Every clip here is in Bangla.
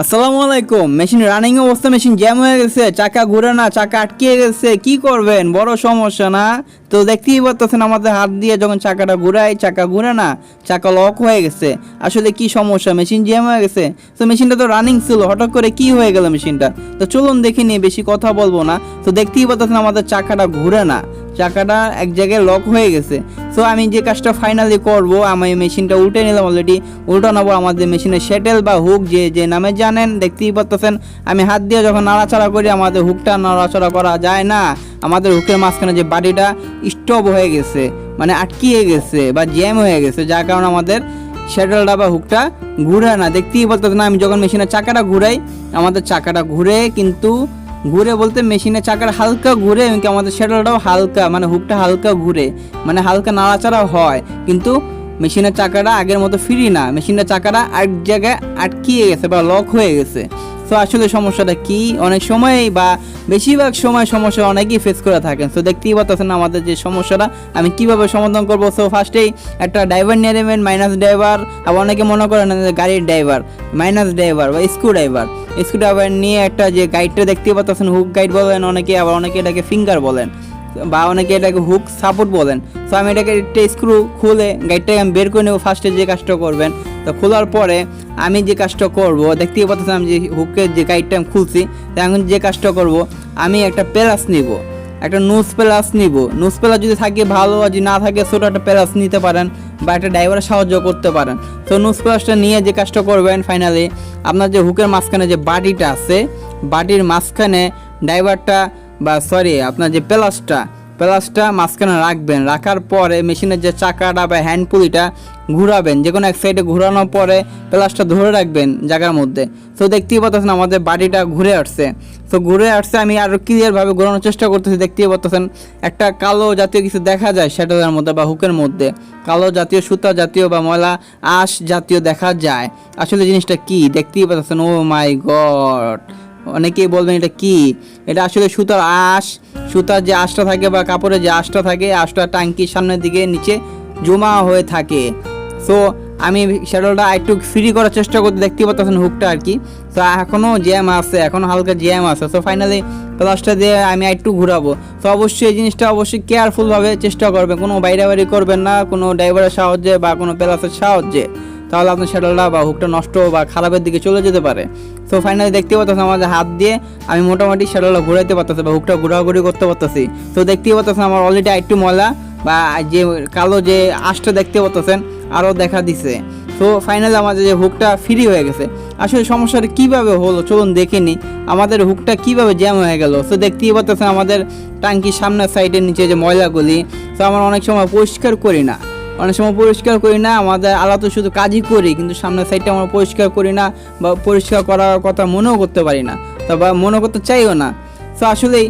আসসালামু আলাইকুম। মেশিন রানিং অবস্থা, মেশিন জ্যাম হয়ে গেছে, চাকা ঘুরে না, চাকা আটকে গেছে, কি করবেন? বড় সমস্যা না? তো দেখতেই পাচ্ছেন আমাদের হাত দিয়ে যখন চাকাটা ঘুরাই, চাকা ঘুরে না, চাকা লক হয়ে গেছে। আসলে কি সমস্যা? মেশিন জ্যাম হয়ে গেছে। তো মেশিনটা তো রানিং ছিল, হঠাৎ করে কি হয়ে গেল মেশিনটা? তো চলুন দেখে নিয়ে, বেশি কথা বলবো না। তো দেখতেই পাচ্ছেন আমাদের চাকাটা ঘুরে না, চাকাটা এক জায়গায় লক হয়ে গেছে। সো আমি যে কাজটা ফাইনালি করব, আমি মেশিনটা উল্টে নিলাম অলরেডি। উল্টানোবো আমাদের মেশিনের শ্যাটেল বা হুক, যে নামে জানেন। দেখতেই পাচ্ছেন আমি হাত দিয়ে যখন নাড়াচাড়া করি, আমাদের হুকটা নাড়াচাড়া করা যায় না। আমাদের হুকের মাঝখানে যে বাড়িটা স্টপ হয়ে গেছে, মানে আটকিয়ে গেছে বা জ্যাম হয়ে গেছে, যার কারণে আমাদের শ্যাটেলটা বা হুকটা ঘুরে না। দেখতেই পাচ্ছেন আমি যখন মেশিনের চাকাটা ঘুরাই, আমাদের চাকাটা ঘুরে, কিন্তু ঘুরে বলতে মেশিনের চাকাটা হালকা ঘুরে, এমনকি আমাদের শ্যাটেলটাও হালকা, মানে হুকটা হালকা ঘুরে, মানে হালকা নাড়াচাড়া হয়, কিন্তু মেশিনের চাকাটা আগের মতো ফ্রি না। মেশিনের চাকাটা এক জায়গায় আটকিয়ে গেছে বা লক হয়ে গেছে। তো আসলে সমস্যাটা কি? অনেক সময় বা বেশিরভাগ সময় সমস্যা অনেকেই ফেস করে থাকেন। তো দেখতেই পাচ্ছেন আমাদের যে সমস্যাটা আমি কিভাবে সমাধান করবো। সো ফার্স্টেই একটা ড্রাইভার নিয়ে নেবেন, মাইনাস ড্রাইভার। আবার অনেকে মনে করেন গাড়ির ড্রাইভার, মাইনাস ড্রাইভার বা স্ক্রু ড্রাইভার নিয়ে একটা যে গাইডটা দেখতেই পাচ্ছেন, হুক গাইড বলেন অনেকে, আবার অনেকে এটাকে ফিঙ্গার বলেন, বা অনেকে এটাকে হুক সাপোর্ট বলেন। তো আমি এটাকে একটা স্ক্রু খুলে গাইডটাকে আমি বের করে নেবো। ফার্স্টে যে কাজটা করবেন, তো খোলার পরে আমি যে কাজটা করব, দেখতেই পাচ্ছেন আমি যে হুকের যে গাইডটা আমি খুলছি, তো এখন যে কাজটা করব, আমি একটা প্লাস নিব, একটা নুজ প্লাস নিব। নুজ প্লাস যদি থাকে ভালো, আর যদি না থাকে ছোটো একটা প্লাস নিতে পারেন, বা একটা ড্রাইভারের সাহায্য করতে পারেন। তো নুজ প্লাসটা নিয়ে যে কাজটা করবেন, ফাইনালি আপনার যে হুকের মাঝখানে যে বাটিটা আছে, বাটির মাঝখানে ড্রাইভারটা বা আপনার যে প্লাসটা মাঝখানে রাখবেন। রাখার পরে মেশিনের যে চাকাটা বা হ্যান্ড পুলিটা ঘুরাবেন, যে কোনো এক সাইডে ঘুরানোর পরে প্লাসটা ধরে রাখবেন জায়গার মধ্যে। তো দেখতেই পাচ্ছেন আমাদের বাটিটা ঘুরে আসছে। তো ঘুরে আসছে, আমি আরও ক্লিয়ারভাবে ঘোরানোর চেষ্টা করতেছি। দেখতেই পাচ্ছেন একটা কালো জাতীয় কিছু দেখা যায় শ্যাটেলের মধ্যে বা হুকের মধ্যে, কালো জাতীয়, সুতা জাতীয় বা ময়লা আঁশ জাতীয় দেখা যায়। আসলে জিনিসটা কি? দেখতেই পাচ্ছেন, ও মাই গড! অনেকেই বলবেন এটা কি? এটা আসলে সুতার আঁশ। সুতার যে আঁশটা থাকে বা কাপড়ের যে আঁশটা থাকে, আঁশটা টাঙ্কির সামনের দিকে নিচে জমা হয়ে থাকে। সো আমি শ্যাডোলটা একটু ফ্রি করার চেষ্টা করতে, দেখতে পাচ্ছেন হুকটা আর কি। তো এখনও জ্যাম আছে, এখনও হালকা জ্যাম আছে। সো ফাইনালি প্লাসটা দিয়ে আমি একটু ঘুরাবো। তো অবশ্যই এই জিনিসটা অবশ্যই কেয়ারফুলভাবে চেষ্টা করবেন, কোনো বাইরে করবেন না কোনো ড্রাইভারের সাহায্যে বা কোনো প্লাসের সাহায্যে, তাহলে আপনার শ্যাডোলটা বা হুকটা নষ্ট বা খারাপের দিকে চলে যেতে পারে। তো ফাইনালি দেখতে পাচ্ছেন আমাদের হাত দিয়ে আমি মোটামুটি শ্যাডোলটা ঘুরাইতে পারতেছি বা হুকটা ঘোরাঘুরি করতে পারতেছি। তো দেখতেই পাচ্ছেন আমার অলরেডি একটু ময়লা বা যে কালো যে আঁশটা দেখতে পাচ্ছেন আরও দেখা দিছে। তো ফাইনালি আমাদের যে হুকটা ফ্রি হয়ে গেছে। আসলে সমস্যাটা কীভাবে হলো চলুন দেখে নিই, আমাদের হুকটা কীভাবে জ্যাম হয়ে গেল। তো দেখতেই পাচ্ছেন আমাদের টাঙ্কির সামনের সাইডের নিচে যে ময়লাগুলি, তো আমরা অনেক সময় পরিষ্কার করি না, আমাদের আলাদা শুধু কাজই করি, কিন্তু সামনের সাইডটা আমরা পরিষ্কার করি না বা পরিষ্কার করার কথা মনেও করতে পারি না, তো বা মনে করতে চাইও না। তো আসলেই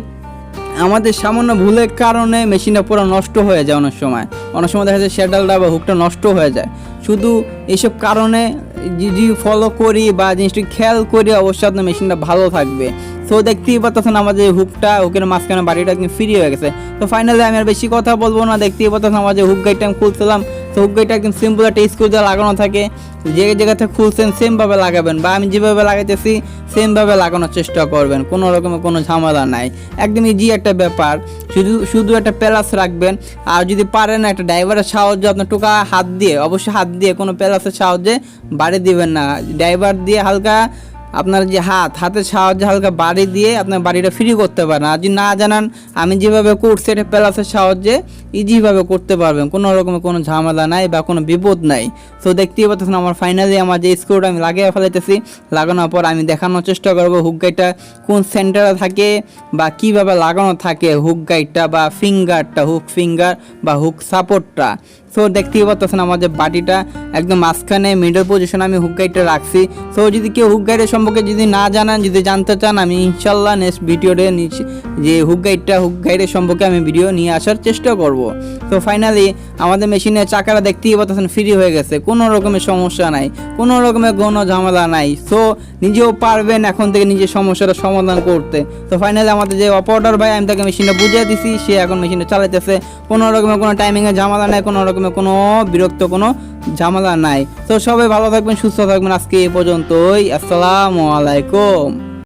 আমাদের সামান্য ভুলের কারণে মেশিনটা পুরো নষ্ট হয়ে যায়। অনেক সময় দেখা যায় শ্যাডেলটা বা হুকটা নষ্ট হয়ে যায়। শুধু এইসব কারণে যদি ফলো করি বা জিনিসটি খেয়াল করি, অবশ্যই আপনার মেশিনটা ভালো থাকবে। তো দেখতেই পাচ্ছেন আমাদের হুকের মাঝখানে বাড়িটা কিন্তু ফ্রি হয়ে গেছে। তো ফাইনালি আমি আর বেশি কথা বলবো না। দেখতেই পাচ্ছেন আমাদের হুক গাইডটা আমি খুলছিলাম। তো হুক গাইডটা একদম সিম্পল একটা স্ক্রু দিয়ে লাগানো থাকে, যে জায়গাতে খুলছেন সেমভাবে লাগাবেন, বা আমি যেভাবে লাগাইতেছি সেমভাবে লাগানোর চেষ্টা করবেন, কোনো রকমের কোনো ঝামেলা নাই, একদম ইজি একটা ব্যাপার। শুধু একটা প্লাস রাখবেন, আর যদি পারেন একটা ড্রাইভারের সাহায্যে আপনার টোকা হাত দিয়ে, অবশ্যই হাত দিয়ে, কোনো প্লাসের সাহায্যে বাড়ি দিবেন না। ড্রাইভার দিয়ে হালকা আপনার যে হাতের সাহায্যে হালকা বাড়ি দিয়ে আপনার বাড়িটা ফ্রি করতে পারেন। আর যদি না জানান, আমি যেভাবে করছি এটা প্লাসের সাহায্যে ইজিভাবে করতে পারবেন, কোনো রকমের কোনো ঝামেলা নাই বা কোনো বিপদ নাই। তো দেখতেই পাচ্ছেন আমার ফাইনালি আমার যে স্ক্রুটা আমি লাগিয়ে ফেলাইতেছি। লাগানোর পর আমি দেখানোর চেষ্টা করবো হুক গাইডটা কোন সেন্টারে থাকে বা কিভাবে লাগানো থাকে হুক গাইডটা বা ফিঙ্গারটা, হুক ফিঙ্গার বা হুক সাপোর্টটা। সো দেখতেই পাচ্ছেন আমাদের বাটিটা একদম মাঝখানে মিডল পজিশনে আমি হুক গাইডটা রাখছি। সো যদি কেউ হুক গাইডের সম্পর্কে যদি না জানান, যদি জানতে চান, আমি ইনশাল্লাহ নেক্সট ভিডিওতে যে হুক গাইডের সম্পর্কে আমি ভিডিও নিয়ে আসার চেষ্টা করব। তো ফাইনালি আমাদের মেশিনের চাকাটা দেখতেই পাচ্ছেন ফ্রি হয়ে গেছে, কোনো রকমের সমস্যা নাই, কোনো রকমের কোনো ঝামেলা নাই। সো নিজেও পারবেন এখন থেকে নিজের সমস্যাটা সমাধান করতে। তো ফাইনালি আমাদের যে অপারেটর ভাই, আমি তাকে মেশিনটা বুঝিয়ে দিছি, সে এখন মেশিনটা চালাইতেছে, কোনো রকমের কোনো টাইমিংয়ের ঝামেলা নাই, কোনো রকম রকমের কোনো বিরক্ত কোনো ঝামেলা নাই। তো সবাই ভালো থাকবেন, সুস্থ থাকবেন। আজকে এই পর্যন্তই। আসসালামু আলাইকুম।